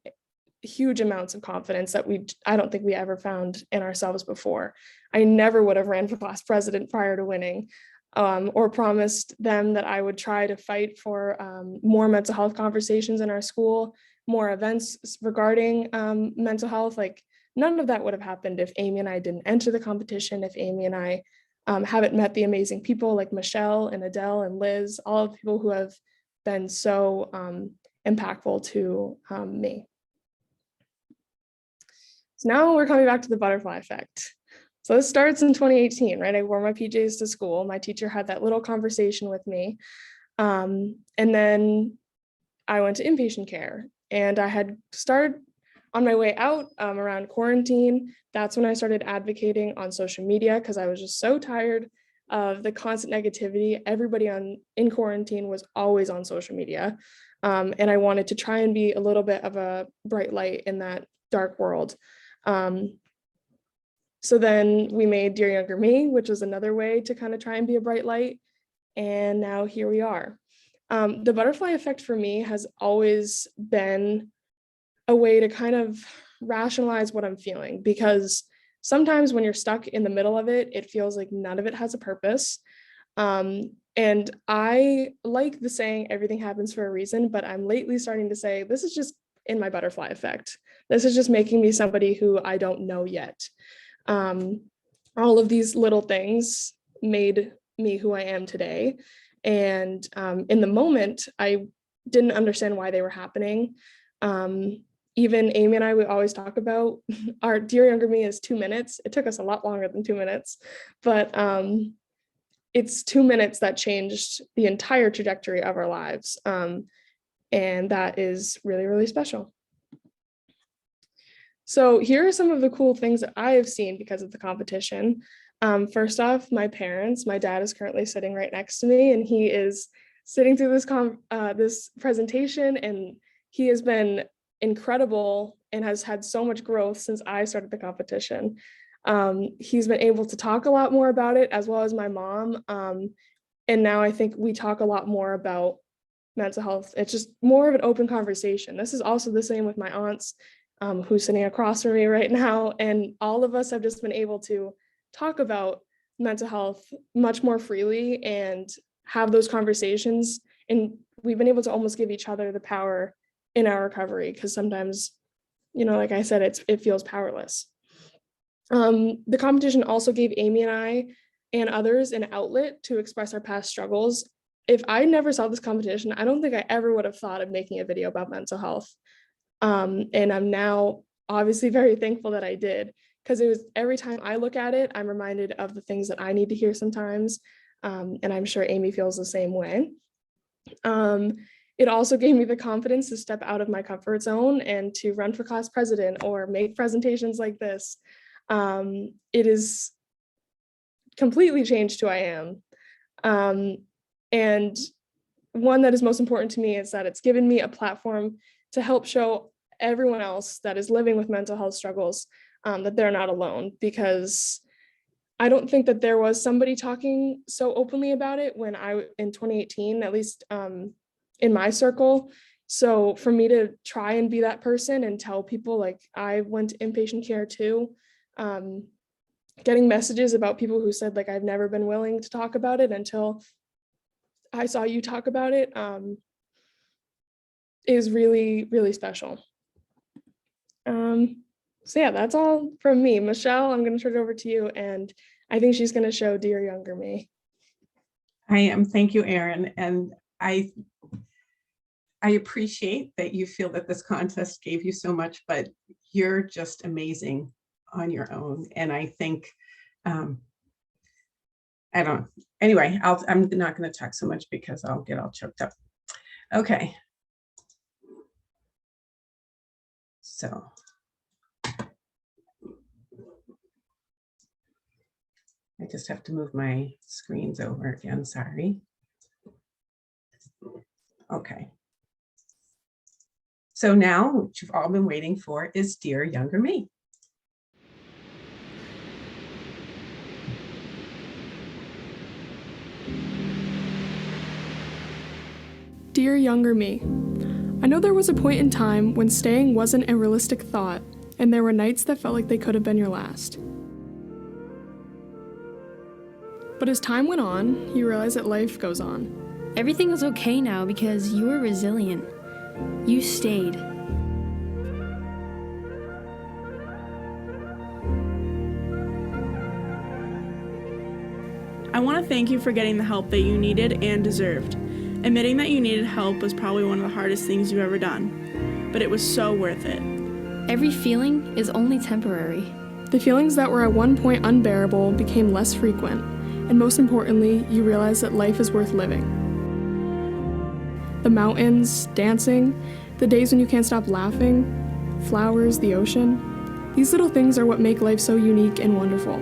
huge amounts of confidence that I don't think we ever found in ourselves before. I never would have ran for class president prior to winning, or promised them that I would try to fight for more mental health conversations in our school, more events regarding mental health. Like, none of that would have happened if Amy and I didn't enter the competition, if Amy and I haven't met the amazing people like Michelle and Adele and Liz, all of the people who have been so impactful to me. So now we're coming back to the butterfly effect. So this starts in 2018, right? I wore my PJs to school. My teacher had that little conversation with me. And then I went to inpatient care, and I had started on my way out around quarantine. That's when I started advocating on social media, because I was just so tired of the constant negativity. Everybody in quarantine was always on social media. And I wanted to try and be a little bit of a bright light in that dark world. So then we made Dear Younger Me, which was another way to kind of try and be a bright light. And now here we are. The butterfly effect for me has always been a way to kind of rationalize what I'm feeling, because sometimes when you're stuck in the middle of it, it feels like none of it has a purpose. And I like the saying, everything happens for a reason, but I'm lately starting to say, this is just in my butterfly effect. This is just making me somebody who I don't know yet. All of these little things made me who I am today. And in the moment, I didn't understand why they were happening. Even Amy and I, we always talk about our Dear Younger Me is 2 minutes. It took us a lot longer than 2 minutes, but it's 2 minutes that changed the entire trajectory of our lives. And that is really, really special. So here are some of the cool things that I have seen because of the competition. First off, my parents. My dad is currently sitting right next to me, and he is sitting through this presentation, and he has been incredible and has had so much growth since I started the competition. He's been able to talk a lot more about it, as well as my mom. And now I think we talk a lot more about mental health. It's just more of an open conversation. This is also the same with my aunts, who's sitting across from me right now. And all of us have just been able to talk about mental health much more freely and have those conversations. And we've been able to almost give each other the power in our recovery, because sometimes, like I said, it feels powerless. The competition also gave Amy and I and others an outlet to express our past struggles. If I never saw this competition, I don't think I ever would have thought of making a video about mental health. And I'm now obviously very thankful that I did, because it was every time I look at it, I'm reminded of the things that I need to hear sometimes. And I'm sure Amy feels the same way. It also gave me the confidence to step out of my comfort zone and to run for class president or make presentations like this. It is completely changed who I am. And one that is most important to me is that it's given me a platform to help show everyone else that is living with mental health struggles that they're not alone, because I don't think that there was somebody talking so openly about it when in 2018, at least in my circle. So for me to try and be that person and tell people, like, I went to inpatient care too, getting messages about people who said, like, I've never been willing to talk about it until I saw you talk about it, is really, really special. So yeah, that's all from me. Michelle, I'm going to turn it over to you, and I think she's going to show Dear Younger Me. I am. Thank you, Erin. And I appreciate that you feel that this contest gave you so much, but you're just amazing on your own. And I think, anyway, I'm not going to talk so much because I'll get all choked up. Okay. So. I just have to move my screens over again, sorry. Okay. So now, what you've all been waiting for is Dear Younger Me. Dear younger me, I know there was a point in time when staying wasn't a realistic thought, and there were nights that felt like they could have been your last. But as time went on, you realize that life goes on. Everything is okay now because you were resilient. You stayed. I want to thank you for getting the help that you needed and deserved. Admitting that you needed help was probably one of the hardest things you've ever done, but it was so worth it. Every feeling is only temporary. The feelings that were at one point unbearable became less frequent, and most importantly, you realize that life is worth living. The mountains, dancing, the days when you can't stop laughing, flowers, the ocean. These little things are what make life so unique and wonderful.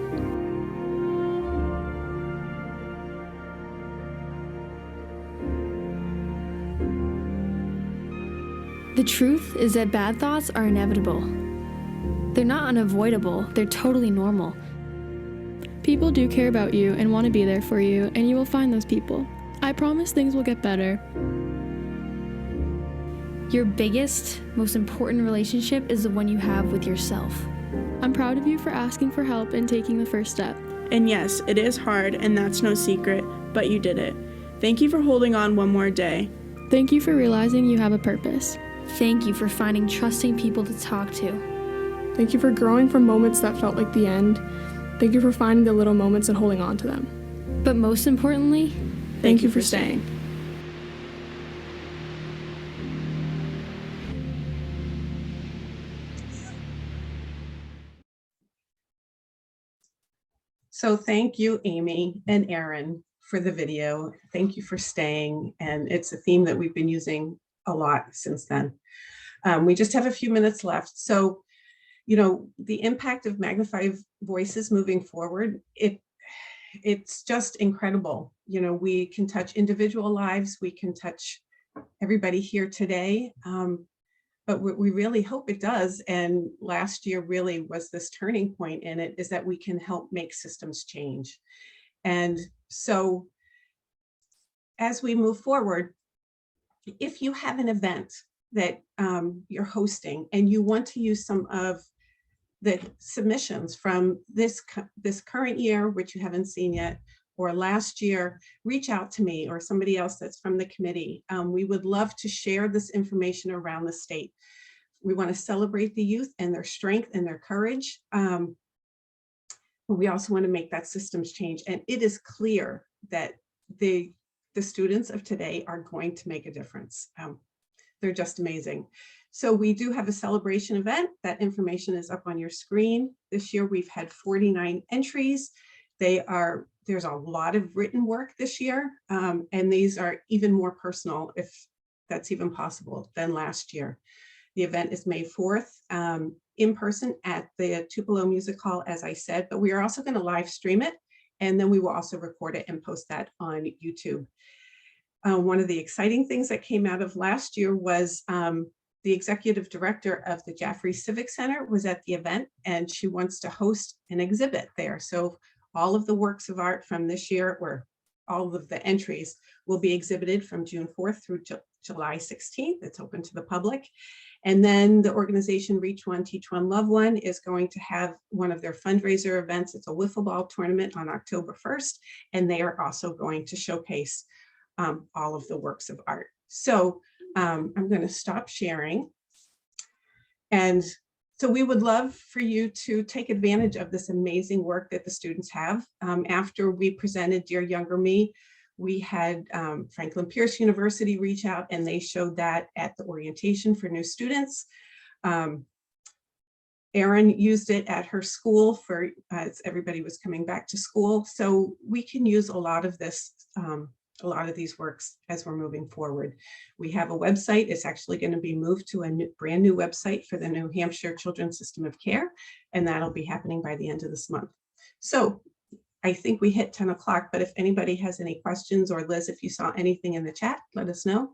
The truth is that bad thoughts are inevitable. They're not unavoidable, they're totally normal. People do care about you and want to be there for you, and you will find those people. I promise things will get better. Your biggest, most important relationship is the one you have with yourself. I'm proud of you for asking for help and taking the first step. And yes, it is hard, and that's no secret, but you did it. Thank you for holding on one more day. Thank you for realizing you have a purpose. Thank you for finding trusting people to talk to. Thank you for growing from moments that felt like the end. Thank you for finding the little moments and holding on to them. But most importantly, thank you for staying. So thank you, Amy and Aaron, for the video. Thank you for staying. And it's a theme that we've been using a lot since then. We just have a few minutes left. So, you know, the impact of Magnify Voices moving forward, it's just incredible. You know, we can touch individual lives, we can touch everybody here today, but we really hope it does. And last year really was this turning point in it, is that we can help make systems change. And so as we move forward, if you have an event that you're hosting and you want to use some of the submissions from this current year, which you haven't seen yet, or last year, reach out to me or somebody else that's from the committee. We would love to share this information around the state. We want to celebrate the youth and their strength and their courage. But we also want to make that systems change. And it is clear that the students of today are going to make a difference. They're just amazing. So we do have a celebration event. That information is up on your screen. This year we've had 49 entries. There's a lot of written work this year, and these are even more personal, if that's even possible, than last year. The event is May 4th, in person at the Tupelo Music Hall, as I said, but we are also going to live stream it, and then we will also record it and post that on YouTube. One of the exciting things that came out of last year was the executive director of the Jaffrey Civic Center was at the event, and she wants to host an exhibit there. So all of the works of art from this year, or all of the entries, will be exhibited from June 4th through July 16th. It's open to the public. And then the organization Reach One, Teach One, Love One is going to have one of their fundraiser events. It's a wiffle ball tournament on October 1st, and they are also going to showcase all of the works of art. So I'm going to stop sharing. And so we would love for you to take advantage of this amazing work that the students have. After we presented Dear Younger Me, we had Franklin Pierce University reach out, and they showed that at the orientation for new students. Erin used it at her school for as everybody was coming back to school. So we can use a lot of this, a lot of these works as we're moving forward. We have a website. It's actually going to be moved to a brand new website for the New Hampshire Children's System of Care, and that'll be happening by the end of this month. So I think we hit 10 o'clock, but if anybody has any questions, or Liz, if you saw anything in the chat, let us know.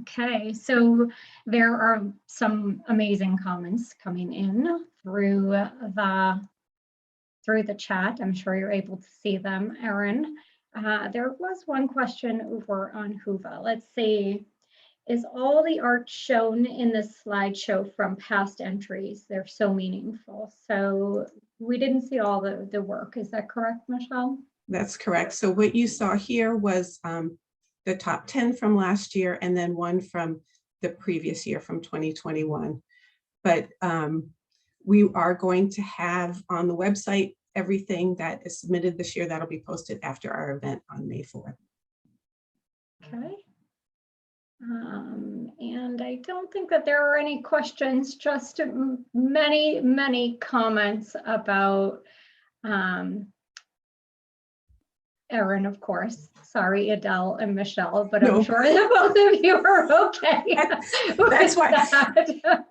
Okay, so there are some amazing comments coming in through the through the chat. I'm sure you're able to see them, Erin. There was one question over on Whova. Let's see. Is all the art shown in this slideshow from past entries? They're so meaningful. So we didn't see all the work. Is that correct, Michelle? That's correct. So what you saw here was the top 10 from last year and then one from the previous year from 2021. But we are going to have on the website everything that is submitted this year that'll be posted after our event on May 4th. Okay. And I don't think that there are any questions, just many, many comments about Erin, of course. Sorry, Adele and Michelle, but No. I'm sure that both of you are okay. That's why. That.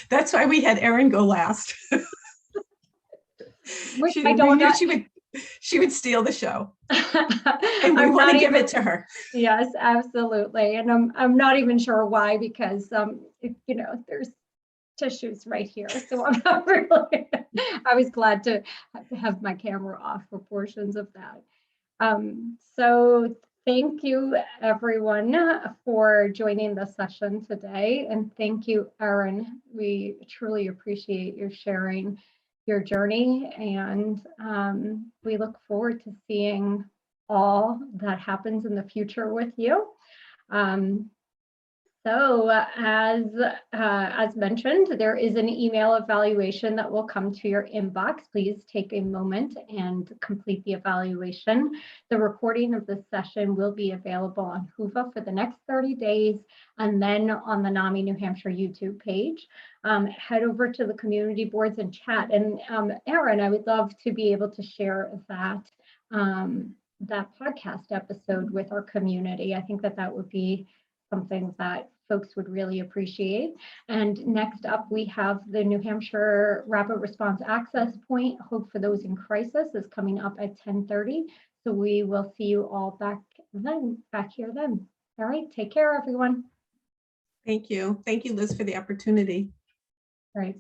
That's why we had Erin go last. Which we I don't knew know. she would steal the show, and we I'm want not to give even- it to her. Yes, absolutely. And I'm not even sure why, because you know, there's tissues right here. So I'm not really, I was glad to have my camera off for portions of that. So thank you everyone for joining the session today. And thank you, Erin. We truly appreciate your sharing your journey, and we look forward to seeing all that happens in the future with you. So as mentioned, there is an email evaluation that will come to your inbox. Please take a moment and complete the evaluation. The recording of this session will be available on Whova for the next 30 days and then on the NAMI New Hampshire YouTube page. Head over to the community boards and chat. And Erin, I would love to be able to share that, that podcast episode with our community. I think that that would be something that folks would really appreciate. And next up, we have the New Hampshire Rapid Response Access Point, Hope for Those in Crisis, is coming up at 10:30. So we will see you all back here then. All right, take care, everyone. Thank you. Thank you, Liz, for the opportunity. All right.